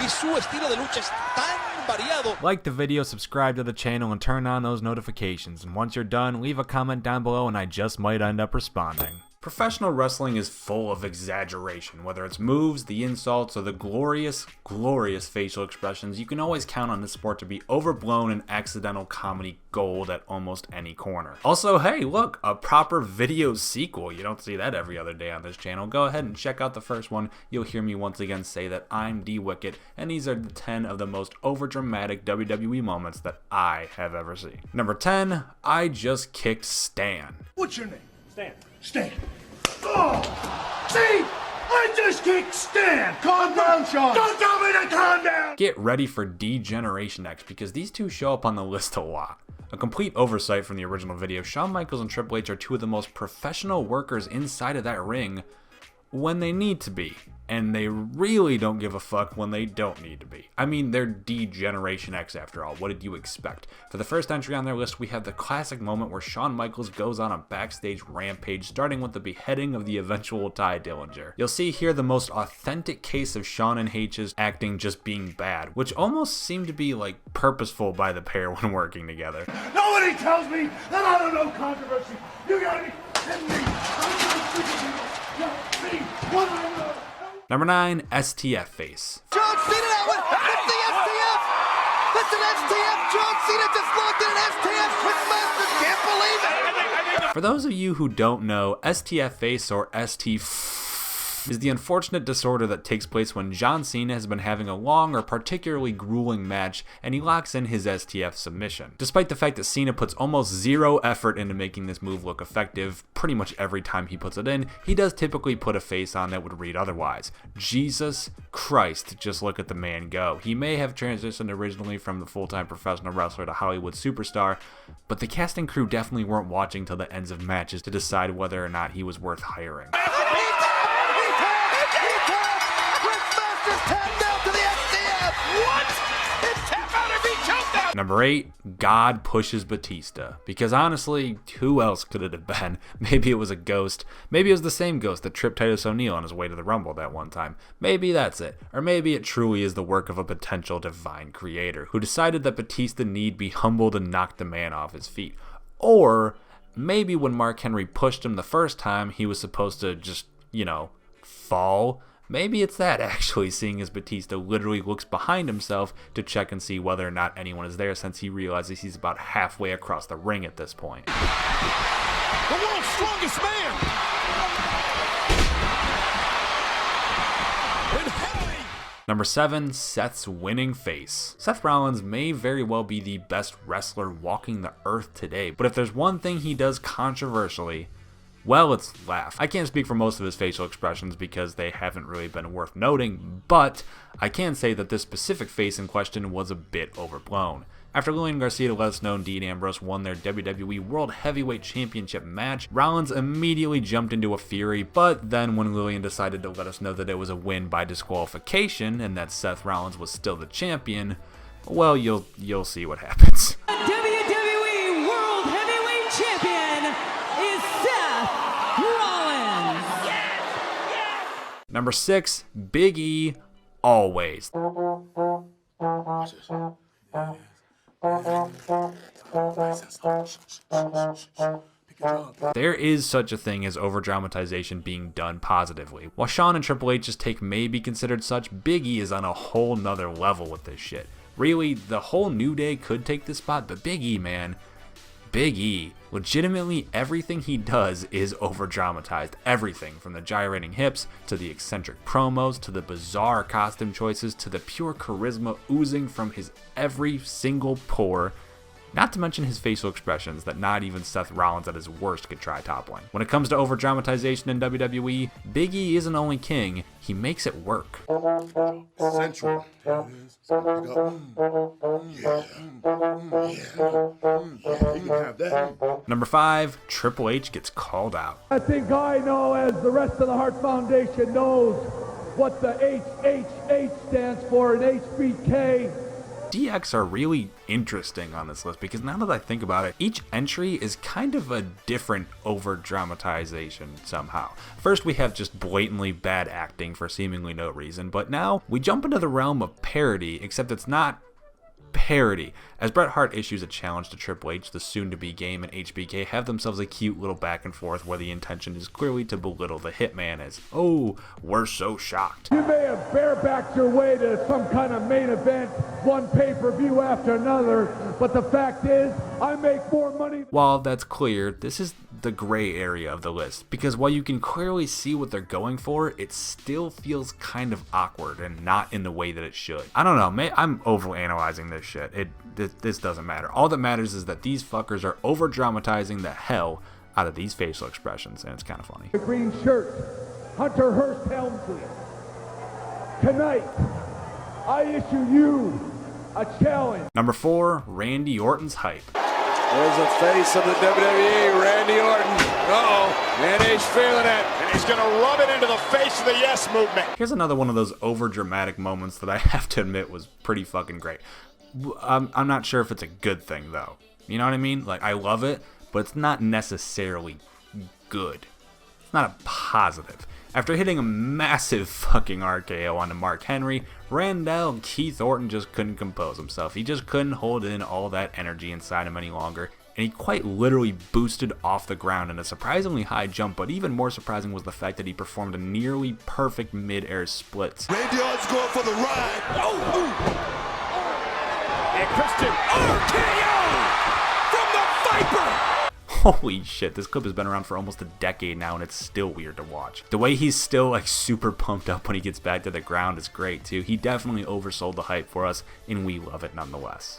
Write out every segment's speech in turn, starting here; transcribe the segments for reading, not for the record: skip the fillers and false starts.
y su estilo de lucha es tan variado. Like the video, subscribe to the channel, and turn on those notifications. And once you're done, leave a comment down below and I just might end up responding. Professional wrestling is full of exaggeration. Whether it's moves, the insults, or the glorious, glorious facial expressions, you can always count on this sport to be overblown and accidental comedy gold at almost any corner. Also, hey, look, a proper video sequel. You don't see that every other day on this channel. Go ahead and check out the first one. You'll hear me once again say that I'm D-Wicket, and these are the 10 of the most overdramatic WWE moments that I have ever seen. Number 10, I just kicked Stan. What's your name? Stan. Stan. Oh! See? I just kicked Stan! Calm down, Shawn! Don't tell me to calm down! Get ready for D-Generation X, because these two show up on the list a lot. A complete oversight from the original video, Shawn Michaels and Triple H are two of the most professional workers inside of that ring when they need to be. And they really don't give a fuck when they don't need to be. I mean, they're D-Generation X after all. What did you expect? For the first entry on their list, we have the classic moment where Shawn Michaels goes on a backstage rampage, starting with the beheading of the eventual Ty Dillinger. You'll see here the most authentic case of Shawn and H's acting just being bad, which almost seemed to be like purposeful by the pair when working together. Nobody tells me that I don't know controversy. You gotta be kidding me. I'm gonna speak to you. Tell me what I know. Number 9, STF face. John Cena that one! It's the STF! That's an STF! John Cena just logged in an STF quick master! Can't believe it! For those of you who don't know, STF face or ST is the unfortunate disorder that takes place when John Cena has been having a long or particularly grueling match and he locks in his STF submission. Despite the fact that Cena puts almost zero effort into making this move look effective pretty much every time he puts it in, he does typically put a face on that would read otherwise. Jesus Christ, just look at the man go. He may have transitioned originally from the full-time professional wrestler to Hollywood superstar, but the casting crew definitely weren't watching till the ends of matches to decide whether or not he was worth hiring. Number 8, God pushes Batista. Because honestly, who else could it have been? Maybe it was a ghost. Maybe it was the same ghost that tripped Titus O'Neil on his way to the Rumble that one time. Maybe that's it. Or maybe it truly is the work of a potential divine creator who decided that Batista need be humbled and knocked the man off his feet. Or maybe when Mark Henry pushed him the first time, he was supposed to just, fall. Maybe it's that, actually, seeing as Batista literally looks behind himself to check and see whether or not anyone is there, since he realizes he's about halfway across the ring at this point. The world's strongest man! Number 7, Seth's winning face. Seth Rollins may very well be the best wrestler walking the earth today, but if there's one thing he does controversially, well, it's laugh. I can't speak for most of his facial expressions because they haven't really been worth noting, but I can say that this specific face in question was a bit overblown. After Lillian Garcia let us know Dean Ambrose won their WWE World Heavyweight Championship match, Rollins immediately jumped into a fury, but then when Lillian decided to let us know that it was a win by disqualification and that Seth Rollins was still the champion, well, you'll see what happens. WWE World Heavyweight Champion is Seth Rollins. Number 6, Big E, always. There is such a thing as overdramatization being done positively. While Shawn and Triple H's take may be considered such, Big E is on a whole nother level with this shit. Really, the whole New Day could take this spot, but Big E, man, Big E, legitimately everything he does is overdramatized. Everything from the gyrating hips, to the eccentric promos, to the bizarre costume choices, to the pure charisma oozing from his every single pore. Not to mention his facial expressions that not even Seth Rollins at his worst could try toppling. When it comes to overdramatization in WWE, Big E isn't only king, he makes it work. Central. Number 5, Triple H gets called out. I think I know, as the rest of the Hart Foundation knows, what the HHH stands for in HBK. DX are really interesting on this list because now that I think about it, each entry is kind of a different over-dramatization somehow. First, we have just blatantly bad acting for seemingly no reason, but now we jump into the realm of parody, except it's not parody, as Bret Hart issues a challenge to Triple H. The soon-to-be Game and HBK have themselves a cute little back and forth where the intention is clearly to belittle the Hitman as, oh, we're so shocked. You may have barebacked your way to some kind of main event, one pay-per-view after another, but the fact is, I make more money. While that's clear, this is the gray area of the list, because while you can clearly see what they're going for, it still feels kind of awkward and not in the way that it should. I don't know, I'm overanalyzing this shit. This doesn't matter. All that matters is that these fuckers are over dramatizing the hell out of these facial expressions, and it's kind of funny. The green shirt, Hunter Hearst Helmsley. Tonight, I issue you a challenge. Number 4, Randy Orton's hype. There's the face of the WWE, Randy Orton. Uh-oh, and he's feeling it. And he's going to rub it into the face of the yes movement. Here's another one of those over dramatic moments that I have to admit was pretty fucking great. I'm not sure if it's a good thing though. You know what I mean? Like, I love it, but it's not necessarily good. It's not a positive. After hitting a massive fucking RKO onto Mark Henry, Randall Keith Orton just couldn't compose himself. He just couldn't hold in all that energy inside him any longer, and he quite literally boosted off the ground in a surprisingly high jump, but even more surprising was the fact that he performed a nearly perfect mid-air splits. Randy Orton's going for the ride. Oh, And Christian RKO from the Viper. Holy shit, this clip has been around for almost a decade now and it's still weird to watch. The way he's still like super pumped up when he gets back to the ground is great too. He definitely oversold the hype for us and we love it nonetheless.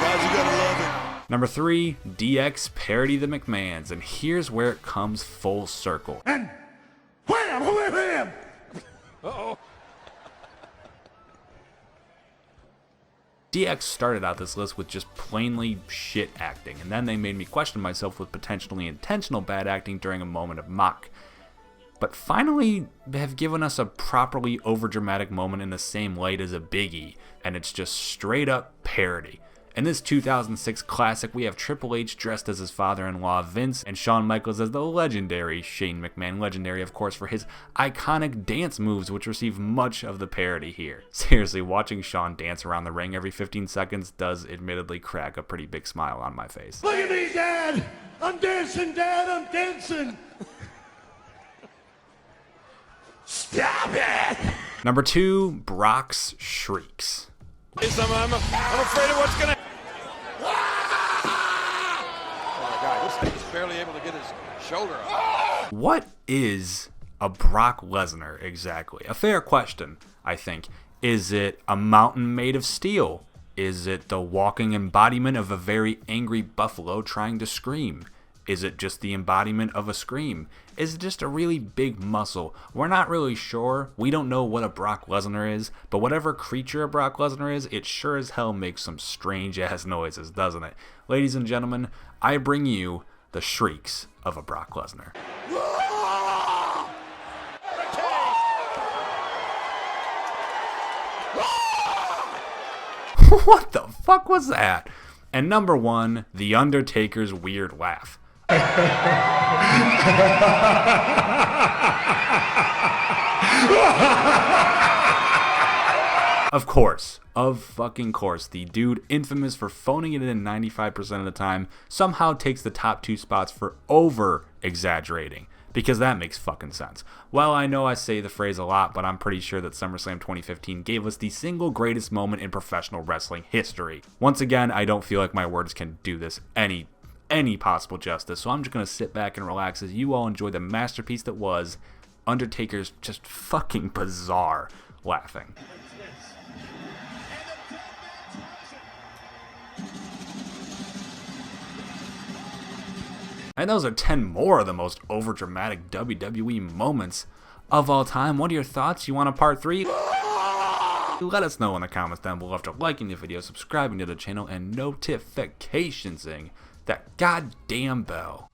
guys, you gotta love it. Number 3, DX parody the McMahons, and here's where it comes full circle. And wham, wham, wham. Uh-oh. DX started out this list with just plainly shit acting, and then they made me question myself with potentially intentional bad acting during a moment of mock. But finally have given us a properly overdramatic moment in the same light as a Big E, and it's just straight up parody. In this 2006 classic, we have Triple H dressed as his father-in-law Vince, and Shawn Michaels as the legendary Shane McMahon, legendary of course for his iconic dance moves which receive much of the parody here. Seriously, watching Shawn dance around the ring every 15 seconds does admittedly crack a pretty big smile on my face. Look at me, Dad. I'm dancing, Dad. I'm dancing. Stop it. Number 2, Brock's shrieks. I'm afraid of what's gonna. Oh my God, this thing's barely able to get his shoulder up. What is a Brock Lesnar exactly? A fair question, I think. Is it a mountain made of steel? Is it the walking embodiment of a very angry buffalo trying to scream? Is it just the embodiment of a scream? Is it just a really big muscle? We're not really sure. We don't know what a Brock Lesnar is, but whatever creature a Brock Lesnar is, it sure as hell makes some strange ass noises, doesn't it? Ladies and gentlemen, I bring you the shrieks of a Brock Lesnar. What the fuck was that? And number 1, The Undertaker's weird laugh. Of fucking course, the dude infamous for phoning it in 95% of the time somehow takes the top 2 spots for over exaggerating. Because that makes fucking sense. Well, I know I say the phrase a lot, but I'm pretty sure that SummerSlam 2015 gave us the single greatest moment in professional wrestling history. Once again, I don't feel like my words can do this any possible justice, so I'm just going to sit back and relax as you all enjoy the masterpiece that was Undertaker's just fucking bizarre laughing. And those are 10 more of the most overdramatic WWE moments of all time. What are your thoughts? You want a part 3? Let us know in the comments down below after liking the video, subscribing to the channel, and notificationsing that goddamn bell.